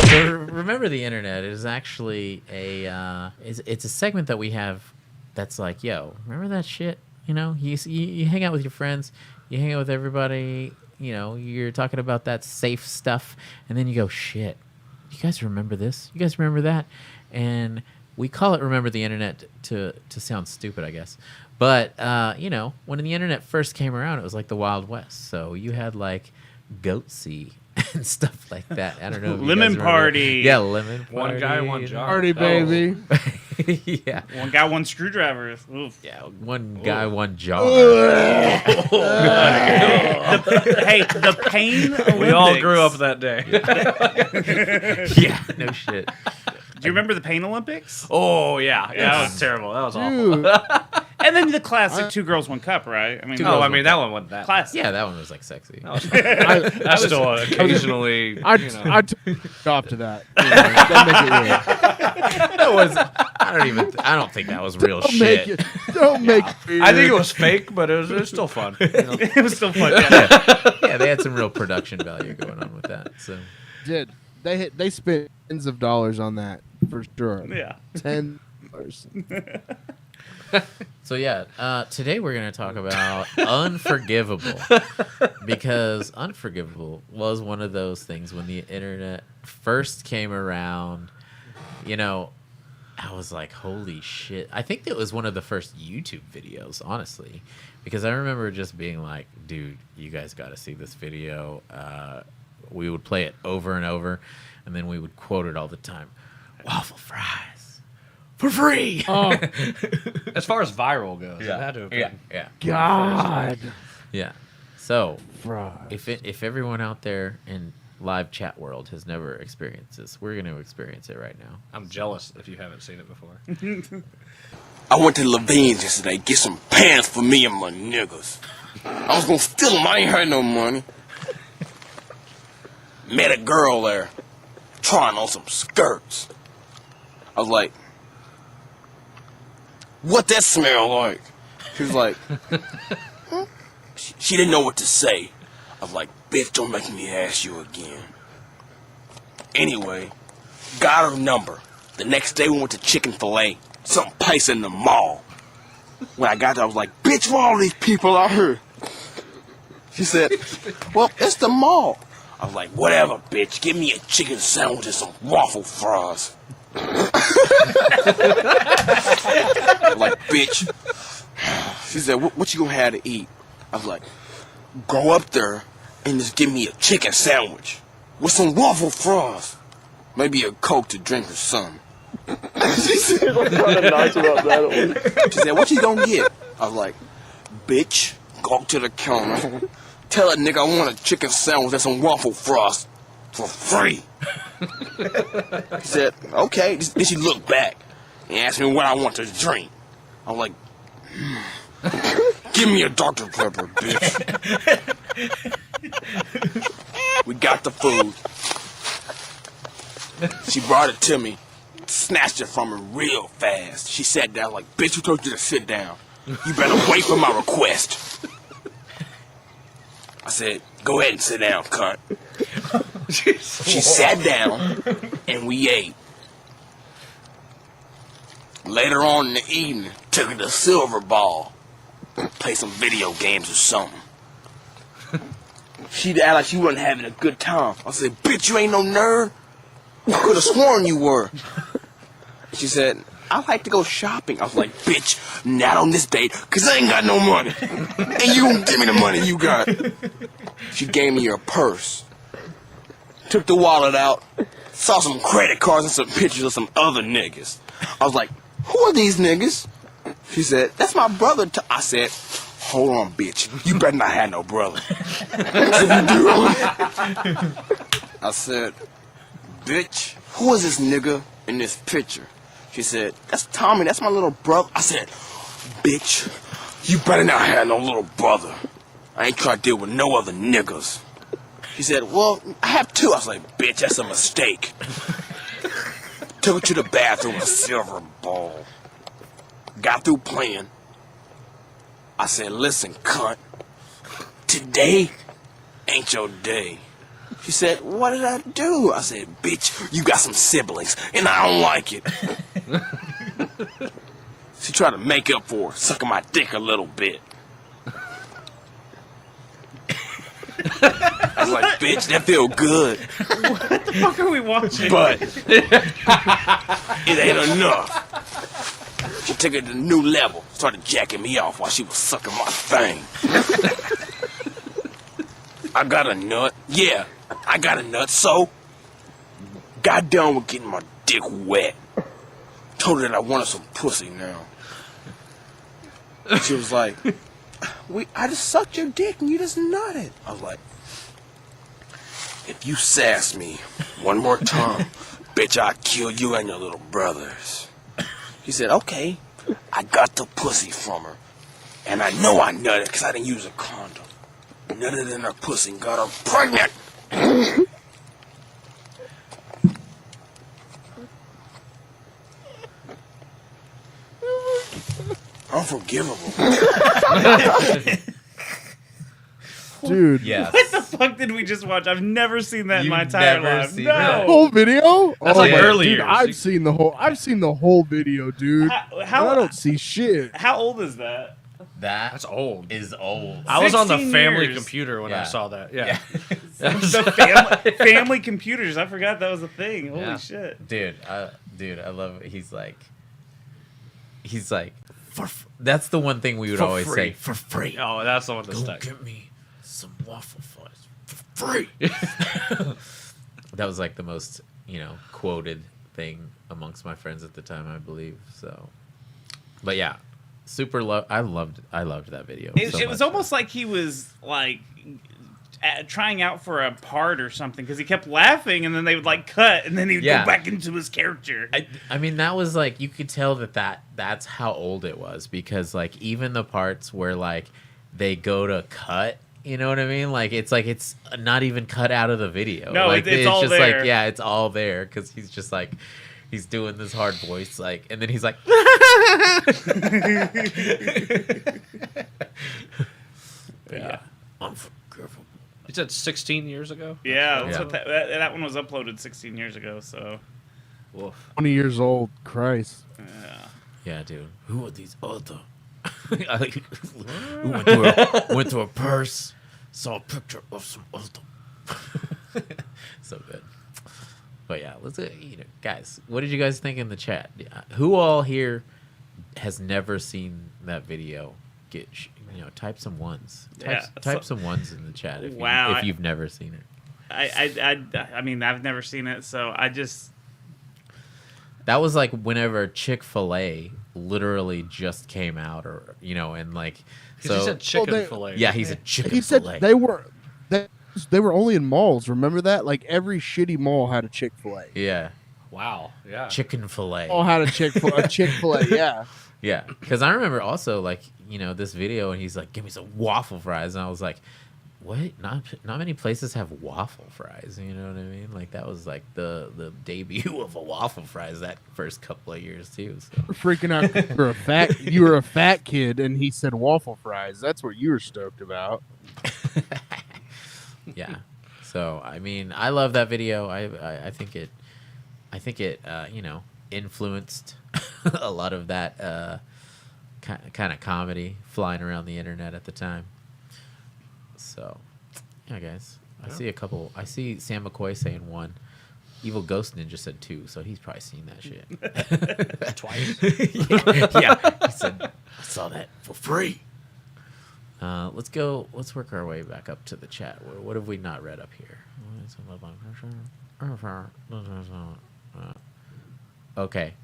So remember the internet is actually it's a segment that we have that's like, yo, remember that shit? You know, you hang out with your friends, you hang out with everybody, you know, you're talking about that safe stuff, and then you go, shit, you guys remember this? You guys remember that? And we call it Remember the Internet to sound stupid, I guess. But, you know, when the internet first came around, it was like the Wild West. So you had like Goatse and stuff like that. I don't know. If Lemon Party. Yeah, Lemon Party. One guy, one jar. Party, baby. Yeah. One guy, one screwdriver. Oof. Yeah, one guy, one jar. Hey, the pain Olympics. We all grew up that day. Yeah, no shit. Do you remember the Pain Olympics? Oh, yeah. Yeah, that was terrible. That was Dude. awful. And then the classic Two Girls, One Cup, right? I mean, Oh, I mean, that one wasn't that. classic. Yeah, that one was like sexy. That's still occasionally, I took off to that. Don't make it real. That was. I don't think that was real shit. Don't make it weird. I think it was fake, but it was still fun. You know? It was still fun. Yeah. Yeah, they had some real production value going on with that. So Did. They spent tens of dollars on that for sure. Yeah. $10. So yeah, today we're going to talk about Unforgivable, because Unforgivable was one of those things when the internet first came around. You know, I was like, holy shit. I think it was one of the first YouTube videos, honestly, because I remember just being like, dude, you guys got to see this video. We would play it over and over, and then we would quote it all the time. Waffle fries for free. Oh, As far as viral goes, it had to have been. Yeah. God. Yeah. So Fries. if everyone out there in live chat world has never experienced this, we're going to experience it right now. I'm jealous if you haven't seen it before. I went to Levine's yesterday, get some pants for me and my niggas. I was gonna steal them, I ain't had no money. Met a girl there, trying on some skirts. I was like, what that smell like? She was like, she didn't know what to say. I was like, bitch, don't make me ask you again. Anyway, got her number. The next day we went to Chick-fil-A, some place in the mall. When I got there, I was like, bitch, where all these people out here? She said, well, it's the mall. I was like, whatever, bitch, give me a chicken sandwich and some waffle fries. I was like, bitch. She said, what you gonna have to eat? I was like, go up there and just give me a chicken sandwich with some waffle fries. Maybe a Coke to drink or something. She said, what kind of nice about that? She said, what you gonna get? I was like, bitch, go up to the counter. Tell that nigga I want a chicken sandwich and some waffle fries for free. She said, okay. Then she looked back and asked me what I want to drink. I was like, give me a Dr. Pepper, bitch. We got the food. She brought it to me, snatched it from her real fast. She sat down like, bitch, who told you to sit down? You better wait for my request. I said, go ahead and sit down, cunt. She sat down, and we ate. Later on in the evening, took her to Silver Ball. Play some video games or something. She'd act like she wasn't having a good time. I said, bitch, you ain't no nerd. I could have sworn you were. She said, I like to go shopping. I was like, bitch, not on this date, because I ain't got no money. And you gonna give me the money you got. She gave me her purse. Took the wallet out. Saw some credit cards and some pictures of some other niggas. I was like, who are these niggas? She said, that's my brother. I said, hold on, bitch. You better not have no brother. I said, bitch, who is this nigga in this picture? She said, that's Tommy, that's my little brother. I said, bitch, you better not have no little brother. I ain't trying to deal with no other niggas. She said, well, I have two. I was like, bitch, that's a mistake. Took her to the bathroom with a silver ball. Got through playing. I said, listen, cunt, today ain't your day. She said, what did I do? I said, bitch, you got some siblings, and I don't like it. She tried to make up for sucking my dick a little bit. I was like, bitch, that feel good. What the fuck are we watching? But it ain't enough. She took it to a new level, started jacking me off while she was sucking my thing. I got a nut. Yeah, I got a nut, so got done with getting my dick wet. Told her that I wanted some pussy now. She was like, I just sucked your dick and you just nutted. I was like, if you sass me one more time, bitch, I'll kill you and your little brothers. He said, okay. I got the pussy from her. And I know I nutted because I didn't use a condom. Nutted in her pussy and got her pregnant. Unforgivable. Dude. Yes. What the fuck did we just watch? I've never seen that in You've my entire never life. seen No. that? Whole video? That's like my- early dude, years. I've seen the whole video, dude. How- I don't see shit. How old is that? That's old. Is old. I was on the 16 family years. computer when Yeah. I saw that. Yeah. The family computers. I forgot that was a thing. Holy Yeah. shit. Dude, I love it. He's like, that's the one thing we would For always free. say, for free. Oh, that's the one that Go stuck. get me some waffle fries for free. That was like the most, quoted thing amongst my friends at the time, I believe. So, but yeah, I loved that video. It so was much. almost like he was like trying out for a part or something because he kept laughing and then they would like cut and then he would Yeah. go back into his character. I mean, that was like, you could tell that's how old it was, because like even the parts where like they go to cut, you know what I mean? Like it's not even cut out of the video. No, like, it's all just there. like, yeah, it's all there because he's just like, he's doing this hard voice, like, and then he's like, yeah, unforgivable. You said 16 years ago? Yeah, that's Yeah. what that one was uploaded 16 years ago. So, Woof. 20 years old. Christ. yeah. Yeah, dude. Who are these other? I went to a purse, saw a picture of some other. So good. But yeah, let's guys. What did you guys think in the chat? Who all here has never seen that video? Type some ones. Type some ones in the chat if Wow, if you've never seen it. I mean, I've never seen it, so I just. That was like whenever Chick-fil-A literally just came out, or and like, Because he said chicken they- fillet. yeah, he's a Chick-fil-A. He said they were only in malls. Remember that? Like every shitty mall had a Chick-fil-A. Yeah, Wow. Yeah. chicken fillet. All had a Chick-fil-A. Yeah. Yeah, because I remember also like this video, and he's like, "Give me some waffle fries," and I was like, "What? Not many places have waffle fries." You know what I mean? Like that was like the debut of a waffle fries that first couple of years too. So. Freaking out. You were a fat kid, and he said waffle fries. That's what you were stoked about. Yeah. So I mean, I love that video. I think it influenced a lot of that kind of comedy flying around the internet at the time. So, yeah, guys, I see a couple. I see Sam McCoy saying 1. Evil Ghost Ninja said 2, so he's probably seen that shit Twice. yeah, he said, "I saw that for free." Let's go. Let's work our way back up to the chat. What have we not read up here? Okay,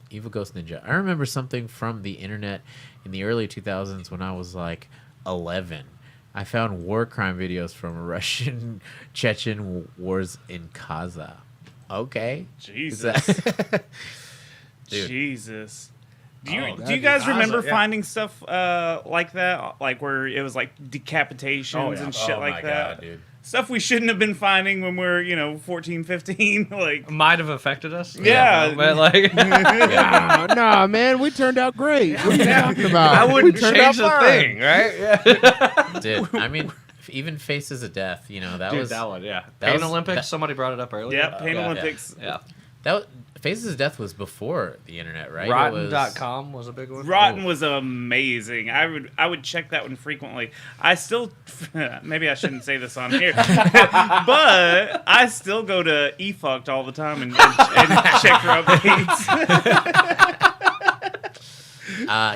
Evil Ghost Ninja. I remember something from the internet in the early 2000s when I was like 11. I found war crime videos from Russian Chechen wars in Kaza. Okay, Jesus. Dude. Jesus. Do you Oh, do you guys Gaza, remember yeah. finding stuff like that, like where it was like decapitations and shit like that? God, dude. Stuff we shouldn't have been finding when we're 14, 15. Like, Might have affected us. Yeah. But like, Nah, man, we turned out great. What are you talking about? I We wouldn't turned change out the fine. thing, right? Yeah. Dude, I mean, even Faces of Death, you know, that Dude, was that one, yeah. that Pain was- Olympics, that- somebody brought it up earlier. Yeah, Pain yeah. Olympics. Yeah. Faces of Death was before the internet, right? Rotten.com was a big one. Rotten was amazing. I would check that one frequently. I still maybe I shouldn't say this on here, but I still go to eFucked all the time and check for updates.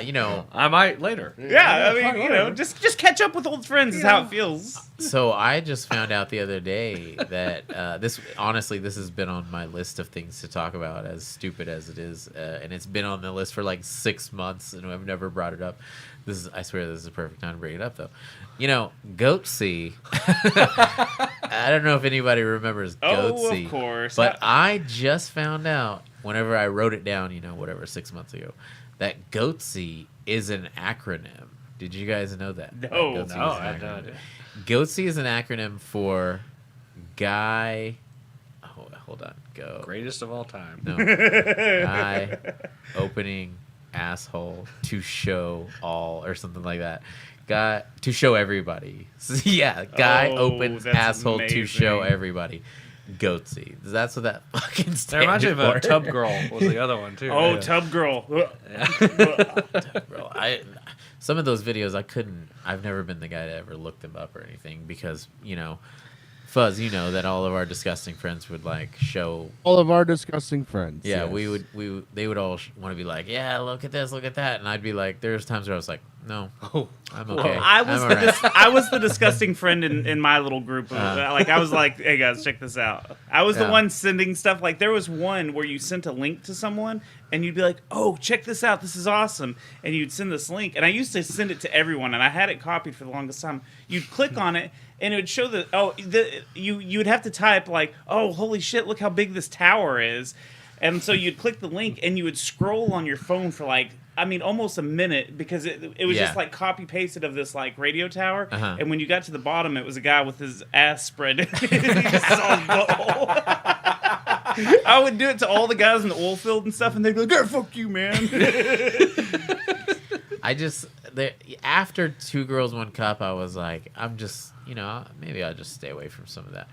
You know, I might later. Yeah, I mean, fine, you know, whatever. just catch up with old friends is how it feels. so I just found out the other day that this has been on my list of things to talk about, as stupid as it is, and it's been on the list for like 6 months, and I've never brought it up. I swear this is the perfect time to bring it up, though. You know, Goatse. I don't know if anybody remembers Goatse. Oh, of course. But I just found out whenever I wrote it down, 6 months ago, that Goatse is an acronym. Did you guys know that? No. Goatse is an I had no acronym. idea. Goatse is an acronym for Guy. Oh, hold on. Go. Greatest of all time. No. Guy opening asshole to show all or something like that. Guy to show everybody. So, yeah, guy opens that's asshole to show amazing. everybody. Goatse. That's what that fucking That stands reminds me of for. Tub Girl was the other one, too. Oh, Yeah. Tub Girl. Bro, some of those videos I've never been the guy to ever look them up or anything because, Fuzz, you know that all of our disgusting friends would like show. All of our disgusting friends. Yeah, yes. they would all want to be like, yeah, look at this, look at that, and I'd be like, there's times where I was like, no, I'm okay. I was I'm the all right. I was the disgusting friend in my little group. I was like, hey guys, check this out. I was the Yeah. one sending stuff. Like there was one where you sent a link to someone and you'd be like, oh, check this out. This is awesome. And you'd send this link. And I used to send it to everyone, and I had it copied for the longest time. You'd click on it and it would show you'd have to type like, oh, holy shit, look how big this tower is. And so you'd click the link and you would scroll on your phone for almost a minute because it was just like copy pasted of this like radio tower. Uh-huh. And when you got to the bottom, it was a guy with his ass spread. You just saw his butthole. I would do it to all the guys in the oil field and stuff, and they'd be like, "Yeah, fuck you, man." After Two Girls, One Cup, I was like, I'm just, maybe I'll just stay away from some of that.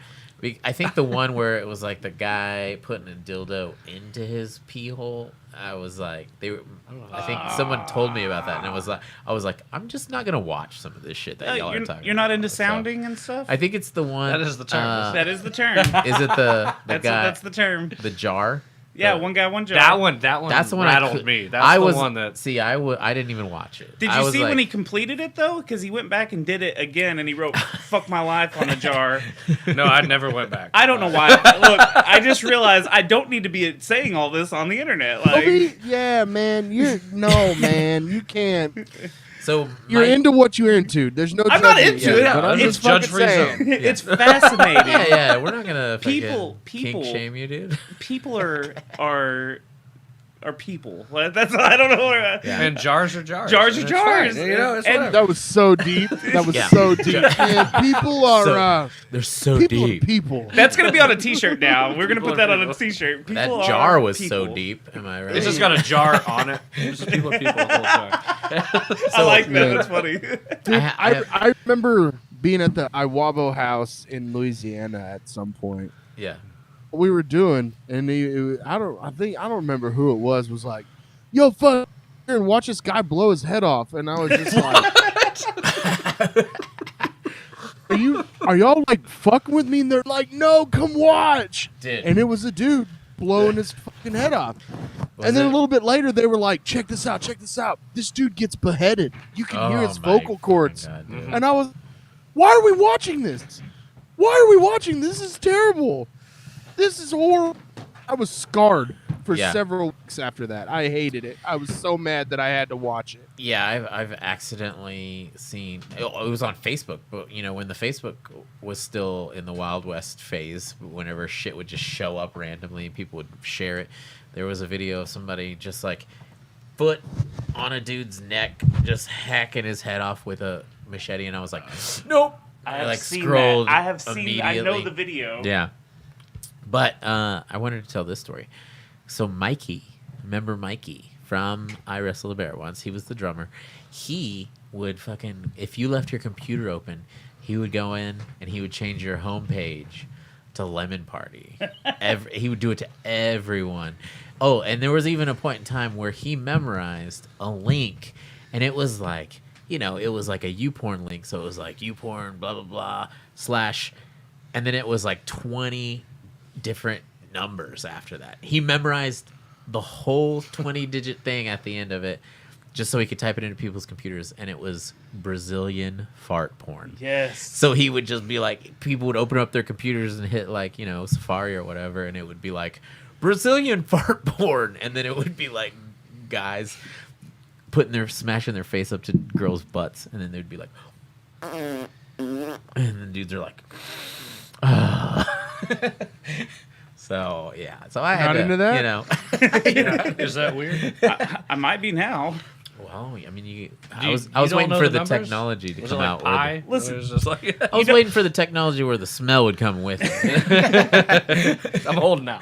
I think the one where it was like the guy putting a dildo into his pee hole, I was like, I think someone told me about that, and I was like, I'm just not gonna watch some of this shit that y'all are talking about. You're not into So, sounding and stuff. I think it's the one. That is the term. That is the term. Is it the guy? That's the term. The jar. Yeah, The- one guy, one job. That one That's the one rattled me. That's the one that... See, I didn't even watch it. Did I you was see like, when he completed it though? Because he went back and did it again, and he wrote "fuck my life" on a jar. No, I never went back. I don't know why. Look, I just realized I don't need to be saying all this on the internet. Like, Yeah, man. Man, you can't. So You're into what you're into. There's no. I'm not judging into yet, it. but I'm It's just fucking judge-free saying. zone. it's fascinating. Yeah, we're not gonna People- kink shame you, dude. People are people. That's I don't know. Yeah. And jars are jars. Jars are And it's jars. fine. You know, it's And whatever. That was so deep. That was Yeah. so deep. Man, people are. So- They're so people deep. are people. That's gonna be on a T-shirt now. We're gonna People put that are on a people. T-shirt. People That are jar was people. so deep. Am I right? It's just got a jar on it. It's just people, the whole time. I like that. Yeah. That's funny. Dude, I- I remember being at the Iwabo house in Louisiana at some point. Yeah. We were doing, and I don't remember who it was like, yo, fuck here and watch this guy blow his head off, and I was just like, are y'all like fucking with me? And they're like, no, come watch. Dude. And it was a dude blowing his fucking head off. Was And then it- a little bit later, they were like, check this out. This dude gets beheaded. You can hear his vocal cords. God, dude. And I was, why are we watching this? Why are we watching this? This is terrible. This is horrible. I was scarred for Yeah. several weeks after that. I hated it. I was so mad that I had to watch it. Yeah, I've accidentally seen. It was on Facebook, but when the Facebook was still in the Wild West phase, whenever shit would just show up randomly and people would share it, there was a video of somebody just like foot on a dude's neck, just hacking his head off with a machete, and I was like, nope. I have like seen scrolled that. I have seen. I know immediately. the video. Yeah. But I wanted to tell this story. So Mikey, remember Mikey from I Wrestled a Bear once? He was the drummer. He would fucking, if you left your computer open, he would go in and he would change your homepage to Lemon Party. He would do it to everyone. Oh, and there was even a point in time where he memorized a link, and it was like, you know, it was like a YouPorn link. So it was like YouPorn, blah, blah, blah, / and then it was like 20 different numbers after that. He memorized the whole 20-digit thing at the end of it just so he could type it into people's computers, and it was Brazilian fart porn. Yes. So he would just be like, people would open up their computers and hit like, you know, Safari or whatever, and it would be like, Brazilian fart porn, and then it would be like guys smashing their face up to girls' butts, and then they'd be like, and then dudes are like, so yeah, so I had Not to, into that? you know, Is that weird? I might be now. well, I mean, I You- was you don't waiting know for the the numbers? technology to Was come it like out. pie? Listen. It was just like, I was waiting for the technology where the smell would come with it. I'm old now.